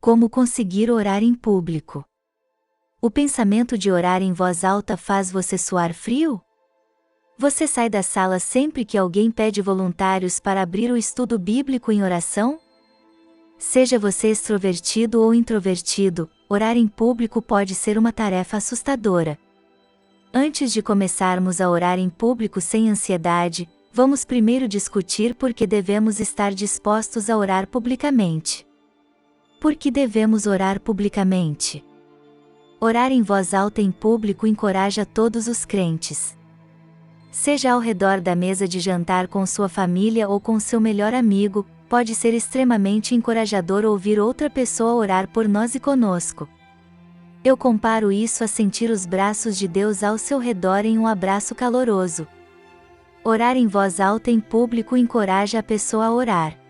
Como conseguir orar em público? O pensamento de orar em voz alta faz você suar frio? Você sai da sala sempre que alguém pede voluntários para abrir o estudo bíblico em oração? Seja você extrovertido ou introvertido, orar em público pode ser uma tarefa assustadora. Antes de começarmos a orar em público sem ansiedade, vamos primeiro discutir por que devemos estar dispostos a orar publicamente. Por que devemos orar publicamente? Orar em voz alta em público encoraja todos os crentes. Seja ao redor da mesa de jantar com sua família ou com seu melhor amigo, pode ser extremamente encorajador ouvir outra pessoa orar por nós e conosco. Eu comparo isso a sentir os braços de Deus ao seu redor em um abraço caloroso. Orar em voz alta em público encoraja a pessoa a orar.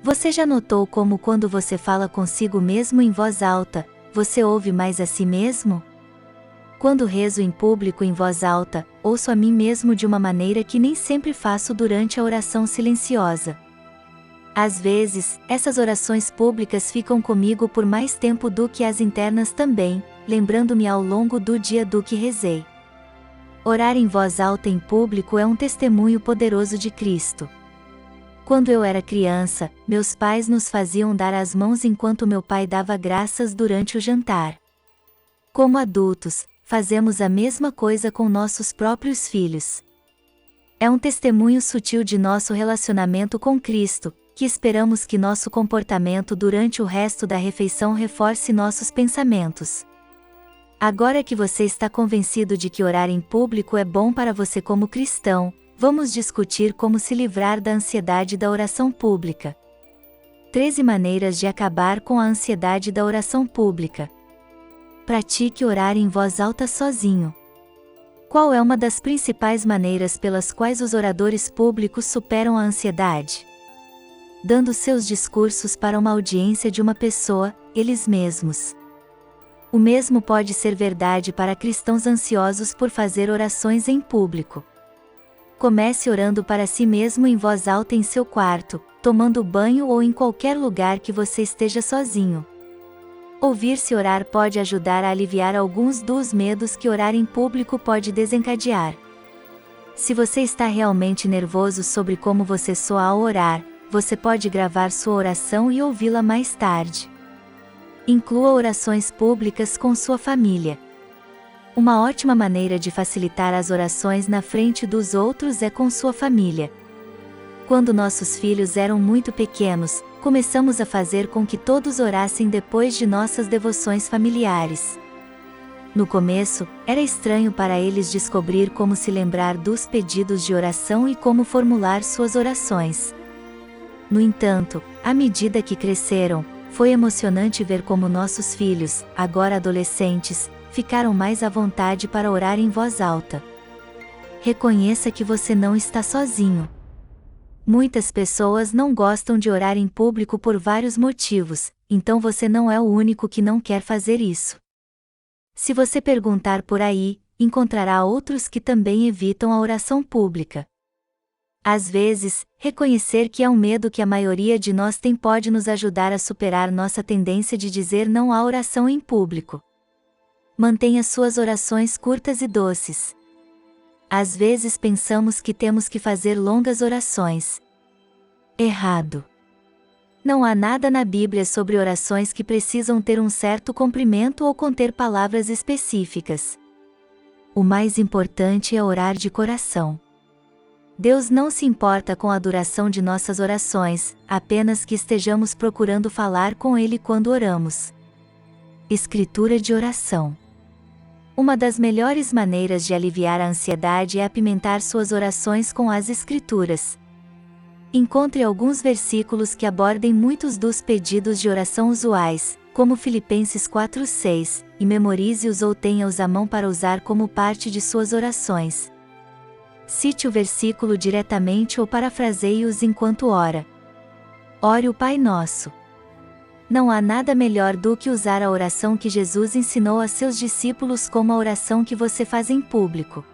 Você já notou como quando você fala consigo mesmo em voz alta, você ouve mais a si mesmo? Quando rezo em público em voz alta, ouço a mim mesmo de uma maneira que nem sempre faço durante a oração silenciosa. Às vezes, essas orações públicas ficam comigo por mais tempo do que as internas também, lembrando-me ao longo do dia do que rezei. Orar em voz alta em público é um testemunho poderoso de Cristo. Quando eu era criança, meus pais nos faziam dar as mãos enquanto meu pai dava graças durante o jantar. Como adultos, fazemos a mesma coisa com nossos próprios filhos. É um testemunho sutil de nosso relacionamento com Cristo, que esperamos que nosso comportamento durante o resto da refeição reforce nossos pensamentos. Agora que você está convencido de que orar em público é bom para você como cristão, vamos discutir como se livrar da ansiedade da oração pública. 13 maneiras de acabar com a ansiedade da oração pública. Pratique orar em voz alta sozinho. Qual é uma das principais maneiras pelas quais os oradores públicos superam a ansiedade? Dando seus discursos para uma audiência de uma pessoa, eles mesmos. O mesmo pode ser verdade para cristãos ansiosos por fazer orações em público. Comece orando para si mesmo em voz alta em seu quarto, tomando banho ou em qualquer lugar que você esteja sozinho. Ouvir-se orar pode ajudar a aliviar alguns dos medos que orar em público pode desencadear. Se você está realmente nervoso sobre como você soa ao orar, você pode gravar sua oração e ouvi-la mais tarde. Inclua orações públicas com sua família. Uma ótima maneira de facilitar as orações na frente dos outros é com sua família. Quando nossos filhos eram muito pequenos, começamos a fazer com que todos orassem depois de nossas devoções familiares. No começo, era estranho para eles descobrir como se lembrar dos pedidos de oração e como formular suas orações. No entanto, à medida que cresceram, foi emocionante ver como nossos filhos, agora adolescentes, ficaram mais à vontade para orar em voz alta. Reconheça que você não está sozinho. Muitas pessoas não gostam de orar em público por vários motivos, então você não é o único que não quer fazer isso. Se você perguntar por aí, encontrará outros que também evitam a oração pública. Às vezes, reconhecer que é um medo que a maioria de nós tem pode nos ajudar a superar nossa tendência de dizer não à oração em público. Mantenha suas orações curtas e doces. Às vezes pensamos que temos que fazer longas orações. Errado. Não há nada na Bíblia sobre orações que precisam ter um certo comprimento ou conter palavras específicas. O mais importante é orar de coração. Deus não se importa com a duração de nossas orações, apenas que estejamos procurando falar com Ele quando oramos. Escritura de oração. Uma das melhores maneiras de aliviar a ansiedade é apimentar suas orações com as Escrituras. Encontre alguns versículos que abordem muitos dos pedidos de oração usuais, como Filipenses 4:6, e memorize-os ou tenha-os à mão para usar como parte de suas orações. Cite o versículo diretamente ou parafraseie-os enquanto ora. Ore o Pai Nosso. Não há nada melhor do que usar a oração que Jesus ensinou a seus discípulos como a oração que você faz em público.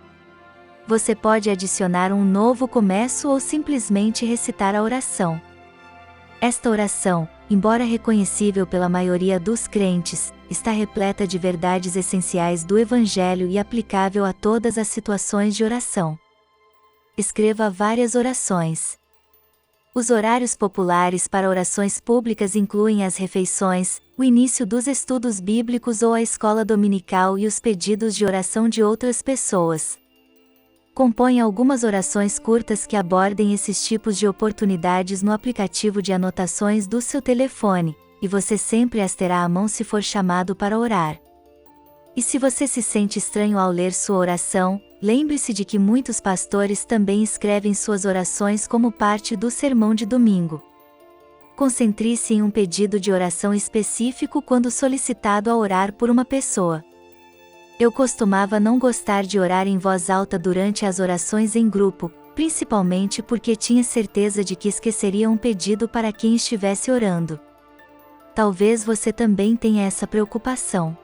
Você pode adicionar um novo começo ou simplesmente recitar a oração. Esta oração, embora reconhecível pela maioria dos crentes, está repleta de verdades essenciais do Evangelho e aplicável a todas as situações de oração. Escreva várias orações. Os horários populares para orações públicas incluem as refeições, o início dos estudos bíblicos ou a escola dominical e os pedidos de oração de outras pessoas. Compõe algumas orações curtas que abordem esses tipos de oportunidades no aplicativo de anotações do seu telefone, e você sempre as terá à mão se for chamado para orar. E se você se sente estranho ao ler sua oração, lembre-se de que muitos pastores também escrevem suas orações como parte do sermão de domingo. Concentre-se em um pedido de oração específico quando solicitado a orar por uma pessoa. Eu costumava não gostar de orar em voz alta durante as orações em grupo, principalmente porque tinha certeza de que esqueceria um pedido para quem estivesse orando. Talvez você também tenha essa preocupação.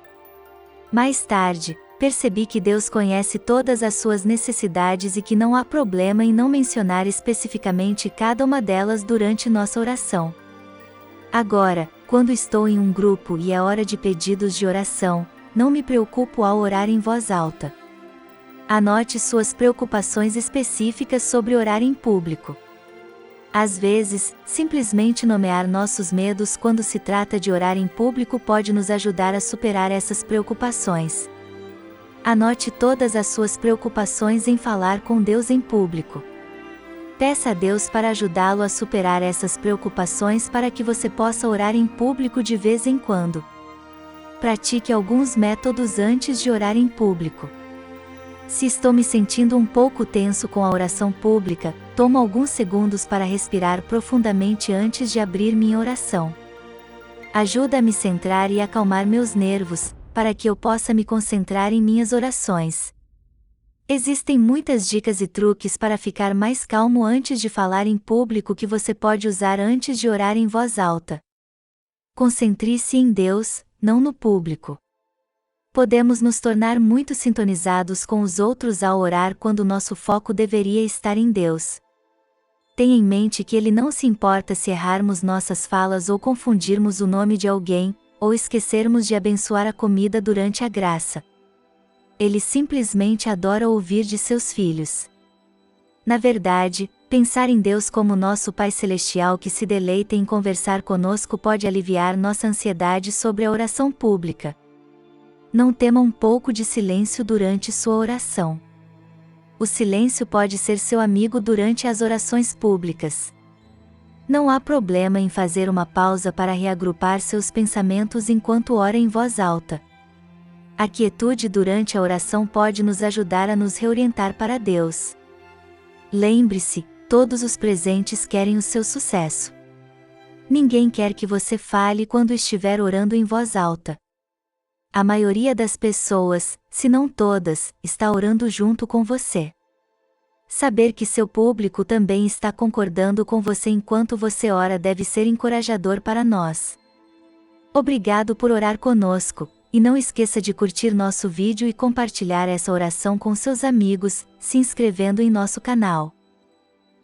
Mais tarde, percebi que Deus conhece todas as suas necessidades e que não há problema em não mencionar especificamente cada uma delas durante nossa oração. Agora, quando estou em um grupo e é hora de pedidos de oração, não me preocupo ao orar em voz alta. Anote suas preocupações específicas sobre orar em público. Às vezes, simplesmente nomear nossos medos quando se trata de orar em público pode nos ajudar a superar essas preocupações. Anote todas as suas preocupações em falar com Deus em público. Peça a Deus para ajudá-lo a superar essas preocupações para que você possa orar em público de vez em quando. Pratique alguns métodos antes de orar em público. Se estou me sentindo um pouco tenso com a oração pública, tomo alguns segundos para respirar profundamente antes de abrir minha oração. Ajuda a me centrar e acalmar meus nervos, para que eu possa me concentrar em minhas orações. Existem muitas dicas e truques para ficar mais calmo antes de falar em público que você pode usar antes de orar em voz alta. Concentre-se em Deus, não no público. Podemos nos tornar muito sintonizados com os outros ao orar quando nosso foco deveria estar em Deus. Tenha em mente que Ele não se importa se errarmos nossas falas ou confundirmos o nome de alguém, ou esquecermos de abençoar a comida durante a graça. Ele simplesmente adora ouvir de seus filhos. Na verdade, pensar em Deus como nosso Pai Celestial que se deleita em conversar conosco pode aliviar nossa ansiedade sobre a oração pública. Não tema um pouco de silêncio durante sua oração. O silêncio pode ser seu amigo durante as orações públicas. Não há problema em fazer uma pausa para reagrupar seus pensamentos enquanto ora em voz alta. A quietude durante a oração pode nos ajudar a nos reorientar para Deus. Lembre-se, todos os presentes querem o seu sucesso. Ninguém quer que você fale quando estiver orando em voz alta. A maioria das pessoas, se não todas, está orando junto com você. Saber que seu público também está concordando com você enquanto você ora deve ser encorajador para nós. Obrigado por orar conosco, e não esqueça de curtir nosso vídeo e compartilhar essa oração com seus amigos, se inscrevendo em nosso canal.